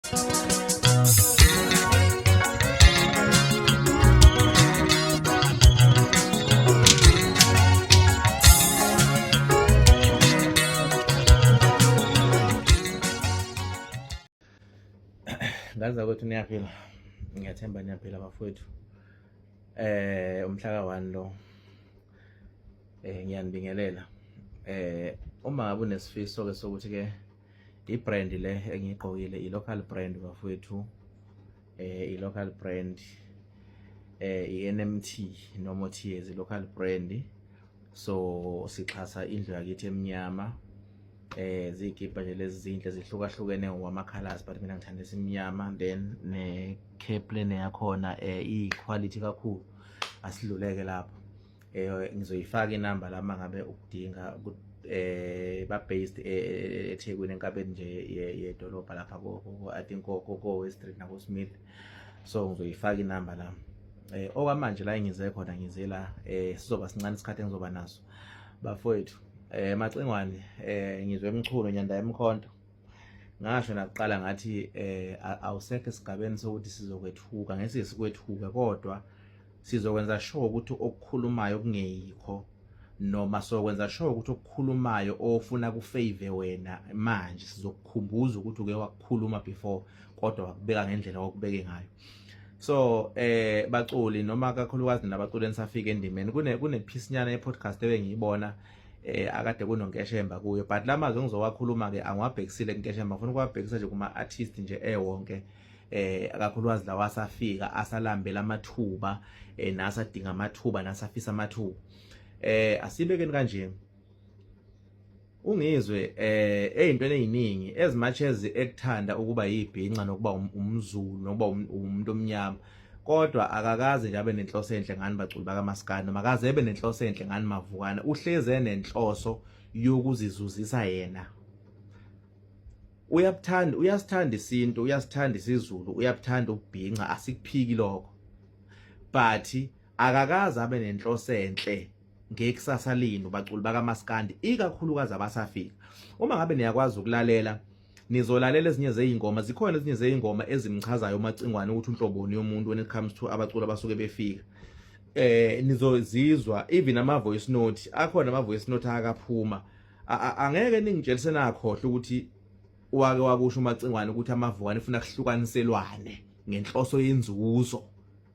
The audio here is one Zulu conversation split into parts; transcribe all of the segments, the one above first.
Ngaza ukuthi niyaphila. Ngiyathemba niyaphila bafowethu. Umhla ka-1 lo ngiyanibingelela. Uma ngabe unesifiso ke sokuthi ke i-brand le engiyigqokile i-local brand bafowethu. I-local brand i-NMT noma TS local brand. So sixhasa indlu yakithi emnyama. Zikipa nje lezi zinhle zihlukahlukene ngama colors but mina ngithanda esimnyama, then ne Kaplan yakhona i-quality kakhulu, asidluleke lapho. Ngizoyifaka inamba la mangabe ukudinga ba based eThekwini enkabeni nje yedolobha lapha I think ko West Street na ko Smith. So ngizoyifaka inamba la. Okwamanje la engize khona ngize la sizoba sincane isikhathi engizoba naso bafowethu. Macingwane ngizwe emchulo nyanda emkhonto. Ngasho nakuqala ngathi awusekho esigabeni sokuthi sizokwethuka, ngeke sikwethuka kodwa sizokwenza sure ukuthi okukhulumayo kungeyikho, noma sokwenza sure ukuthi okukhulumayo ofuna kufavor wena manje sizokukhumbuza ukuthi uke wakukhuluma before kodwa wakubeka ngendlela okubeke ngayo. So baculi noma kakhulukazi nabaculi enisafika endimeni kune piece nyana ye-podcast ebengiyibona akade kunonkeshemba kuyo, but lamazwi engizowakhuluma ke angiwabhekisile kunkeshemba, ngifuna ukuwabhekisa nje kuma artist nje wonke akakhulukazi lawa asafika asalambela amathuba nasadinga amathuba nasafisa amathuba. Asibekeni kanje ungizwe ezintweni eziningi as much as ekuthanda ukuba yibhinqa nokuba umZulu nokuba umuntu omnyama, kodwa akakaze nje abe nenhloso enhle ngani baculi bakaMaskandi, makaze ebe nenhloso enhle ngani Mavukana. Uhleze enenhloso yokuzizuzisa yena. Uyasithanda isintu, uyasithanda isiZulu, uyabuthanda ukubhinqa, asikuphiki lokho, but akakaze abe nenhloso enhle ngekusasa lino baculi bakaMaskandi, ikakhulukazi abasafika. Uma ngabe niyakwazi ukulalela, nizolalela ezinye zeingoma, zikhona ezinye zeingoma ezimchazayo uMacingwane ukuthi unhloboni yomuntu when it comes to abaculi abasuke befika. Nizozizwa even ama voice note, akhona ama voice note akaphuma. Angeke ningitshelise nakhohle ukuthi wake wakusho uMacingwane ukuthi aMavukane ufuna kuhlukaniselwane ngenhloso yenzuzo.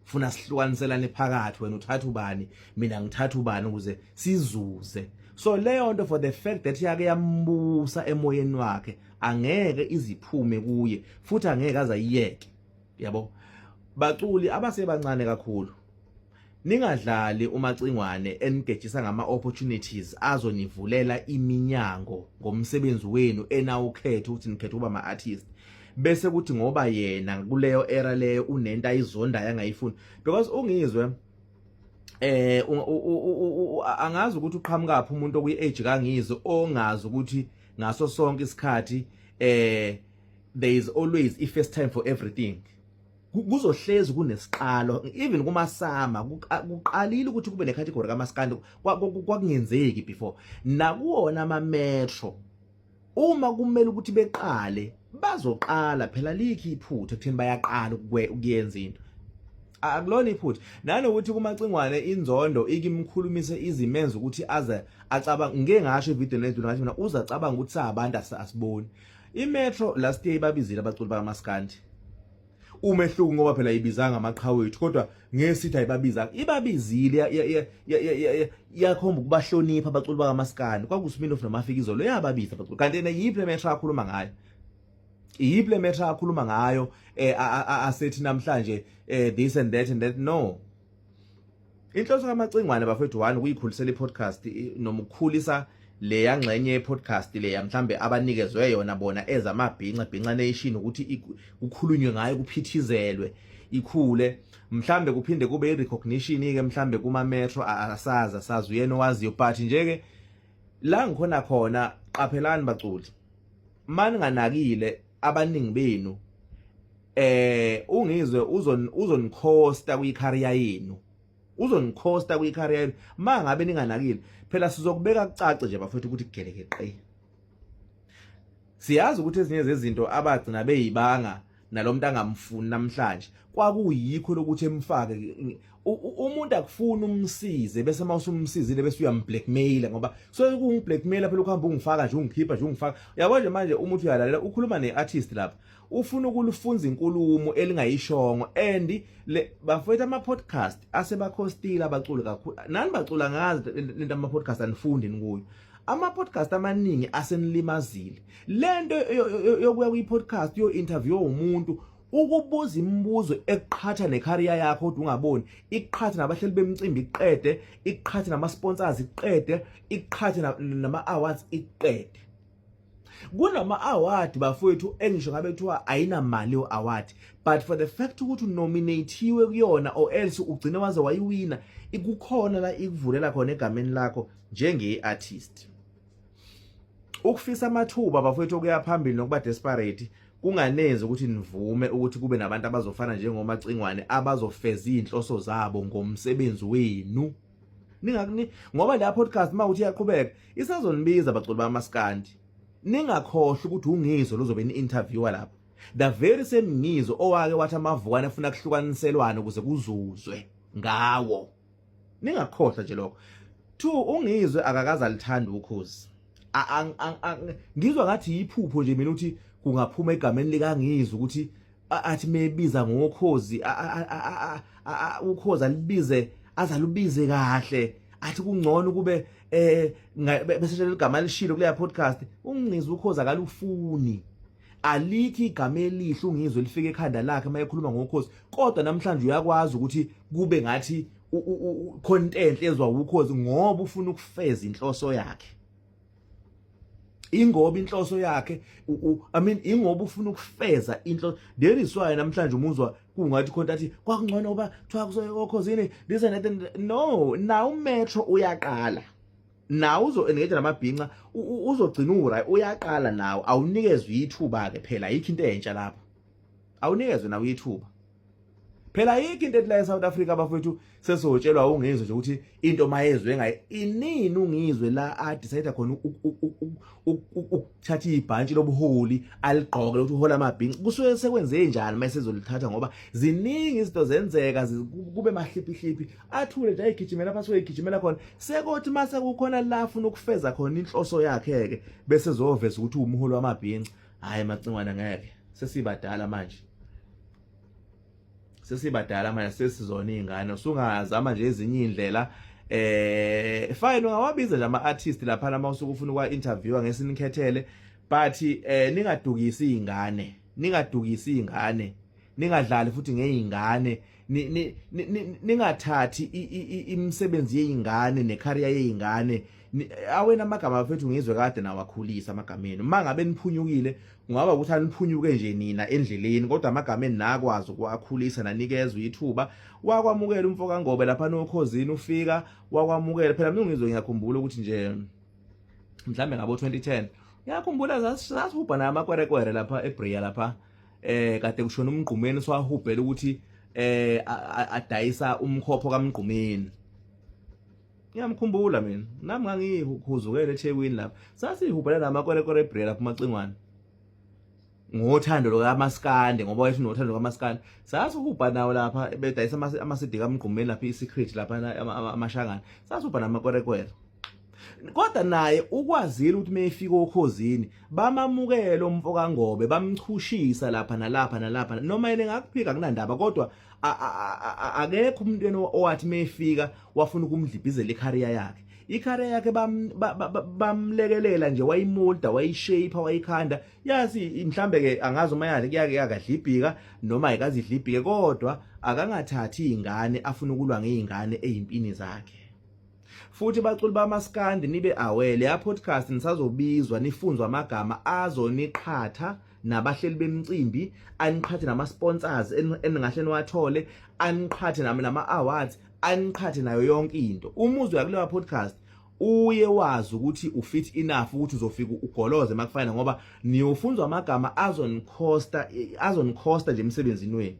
Funa sihlukaniselane phakathi, wena uthatha ubani mina ngithatha ubani ukuze sizuze. So leyo nto, for the fact that yake yambusa emoyeni wakhe, angeke iziphume kuye futhi angeke azayiyeke. Yabo baculi abasebancane kakhulu, ningadlali uMacingwane enigejisa ngama opportunities azonivulela iminyango ngomsebenzi wenu enawukhetha ukuthi nikhethe kuba ama artist, bese kuthi ngoba yena kuleyo era leyo unento ayizonda yangayifuni. Because ungizwe angazi ukuthi uqhamuka phi umuntu okuyi age kangizo ongazi ukuthi ngaso sonke isikhathi there is always a first time for everything. Kuzohlezi kunesiqalo, even kumasama kuqalile ukuthi kube necategory kaMaskandi kwakungenzeki before. Nakuona ama metro uma kumele ukuthi beqale bazoqala phela, likhi iphutha ekutheni bayaqala ukuyenza into, akulona iphutha. Nanokuthi kuMacingwane inzondo ikimkhulumise izimenza ukuthi aze acabanga, ngeke ngasho evideo lethu ngathi mina uza cabanga ukuthi sabantu asiboni. iMetro last year babizile abaculi bakaMaskandi, umehluko ngoba phela ibizanga amaqhawethu, kodwa ngesithi ayibabiza, ibabizile yakhomba ukubahlonipha abaculi bakaMaskandi. KwakuSmino noMafikizo lo yababiza abaculi, kanti yiple Metro akhuluma ngayo, yiple Metro akhuluma ngayo asethi namhlanje this and that. No, inhloso kaMacingwane bafethu 1 ukuyikhulisela iPodcast noma ukukhulisa le yangxenye yePodcast le mhlambe abanikezwe yona bona ezamabhinqa nation ukuthi kukhulunywe ngayo, kuphithizelwe ikhule, mhlambe kuphinde kube irecognition ke mhlambe kuma Metro asazi uyena owaziyo. But nje ke la ngikhona khona, qaphelani baculi, mani nganakile abaningi benu ungizwe uzonikhosta kwicareer yenu, uzonikhosta kwicareer yenu mangabe ninganakile. Phela sizokubeka kucace nje bafethu ukuthi kugelekeqe. Siyazi ukuthi ezinye zezinto abagcina beyibanga nalomuntu angamfuni namhlanje kwakuyikho lokuthi emfake umuntu akufuna umsize bese mawusumsizile bese uyamblackmail ngoba so kungiblackmail phela ukuhamba ungifaka nje ungikhipha nje ungifaka yabo nje manje umuntu uyalalela ukhuluma neartist lapha ufuna ukulufunza inkulumo elingayishongo and bafethu ama podcast asebakhostila abaculi kakhulu nani bacula ngazi lento ama podcast anifundi nikuyo ama podcast amaningi asenlimazile lento yokuya kwi podcast yo interview umuntu ukubuza imibuzo eqhatha necareer yakho kodwa ungaboni iqhatha nabahleli bemicimbi iqede iqhatha nama sponsors iqede iqhatha nama awards iqede kunama award bafowethu engisho ngabe kuthiwa ayinamali yo award but for the fact ukuthi unominatiwe kuyona or else ugcine waze wayiwina ikukhona la ikuvulela khona egameni lakho njenge artist ukufisa amathuba bafowethu okuya phambili nokuba desperate kunganeze ukuthi nivume ukuthi kube nabantu abazofana njengomacingwane abazofeza inhloso zabo ngomsebenzi wenu ningakuni ngoba la podcast mawuthi yaqhubeka isazonibiza abaculi bamaskandi ningakhohle ukuthi ungizwe lozobe ni interviewer lapha the very same ngizwe owake wathi amavukane afuna kuhlukaniselwana ukuze kuzuzwe ngawo ningakhohle nje lokho 2 ungizwe akakaza lithanda ukhozi ngizwa ngathi yiphupho nje mina ukuthi kungaphuma egameni likangizwe ukuthi athi mebiza ngokhozi ukhozi alibize azalubize kahle athi kungcono kube bese igama lishilo kule podcast ungizwe ukhozi akalufuni alithi igama elihle ungizwe lifike ekhanda lakhe mayekhuluma ngokhozi kodwa namhlanje uyakwazi ukuthi kube ngathi content ezwa ukhozi ngoba ufuna ukufeza inhloso yakhe ingoba inhloso yakhe ingoba ufuna ukufeza inhloso there is why namhlanje umuzwa kungathi khona athi kwakungcono ngoba kuthiwa kusokhozini this and that no now metro uyaqala nawo uzo-engage namabhinqa uzogcina ura uyaqala nawo awunikezwe ithuba ke phela yikho into entsha lapho awunikezwe nawo ithuba phela yikho into la eSouth Africa abafethu sesotshelwa ungizwe nje ukuthi into mayezwe ngayi inini ungizwe la decide khona ukuthatha ibhantshi lobuholi aligqoke ukuthi uhola amabhinqa kusuke sekwenze njani mayesezolithatha ngoba ziningi izinto zenzeka kube mahliphi athule nje ayigijimela phansi uyigijimela khona sekothi mase kukhona la afuna ukufeza khona inhloso yakhe ke bese zoveza ukuthi umholi wamabhinqa hayi macingwana ngeke sesibadala manje sesibadala manje sesizona izingane usungazama nje ezinye indlela fine ungawabiza nje ama artist lapha nama usuku ufuna ukwa interviewer ngesinikhethele but ningadukisi izingane ningadlali futhi ngeizingane ningathathi imisebenzi yeizingane necareer yeizingane awena amagama afethu ngizwe kade nawakhulisa amagameni mangabe niphunyukile ungaba ukuthi aniphunyuke nje nina endleleni kodwa amagameni nakwazi ukwakhulisa nanikezwe ithuba wakwamukela umfoka ngobe lapha nokhozini ufika wakwamukela phela mina ngizwe ngiyakhumbula ukuthi nje mhlambe ngabo 2010 ngiyakhumbula zasihubha namakwerekwere lapha eBrea lapha kade kushona umgqumeni swahubhela ukuthi adayisa umkhopho kaMgqumeni ngiyamkhumbula mina nami ngangikhuzukele eThekwini lapha sasihubhela namakwerekwere eBrea lapha macingwane ngothando lokaMaskandi ngoba wethu nothando lokaMaskandi sasihubha nawo lapha bedayisa amasidi kaMgqumeni lapha iSecret lapha amashangana sasihubha namakwerekwere kodwa naye ukwazile ukuthi mayefika okhozini bamamukela umfoka ngobe bamchushisa lapha nalapha noma yena ngakuphika kunandaba kodwa akekho umuntu owathi mayefika wafuna ukumdlibhizela icareer yakhe bamlekelela nje wayimulda wayishape wayikhanda yazi mhlambe ke angazi uma yale kuyake yakadlibhika noma ayikazidlibhike kodwa akangathathi izingane afuna ukulwa ngeizingane ezimpini zakhe futhi baculi bamaskandi nibe aware ya podcast nisazobizwa nifunzwa amagama azoniqhatha nabahleli bemicimbi aniqhathe nama sponsors eningahle niwathole aniqhathe nama awards aniqhathe nayo yonke into umuzwe yakulewa podcast uye wazi ukuthi ufit enough ukuthi uzofika ugoloze makufana ngoba niyofunzwa amagama azonikosta nje emsebenzini wenu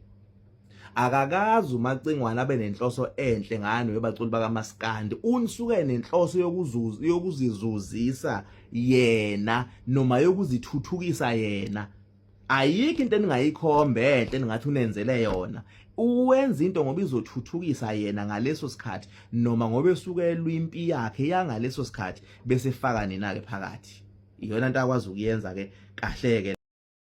akakazi umacingwane abe nenhloso enhle ngani webaculi bakaMaskandi unisuke nenhloso yokuzizuzisa yena noma yokuzithuthukisa yena ayikho into eningayikhombe enhle ningathi unenzele yona. Uwenza into ngoba izothuthukisa yena ngaleso sikhathi noma ngoba esukelwe impi yakhe yangaleso sikhathi bese faka nina ke phakathi. Iyona into akwazi ukuyenza ke kahle ke.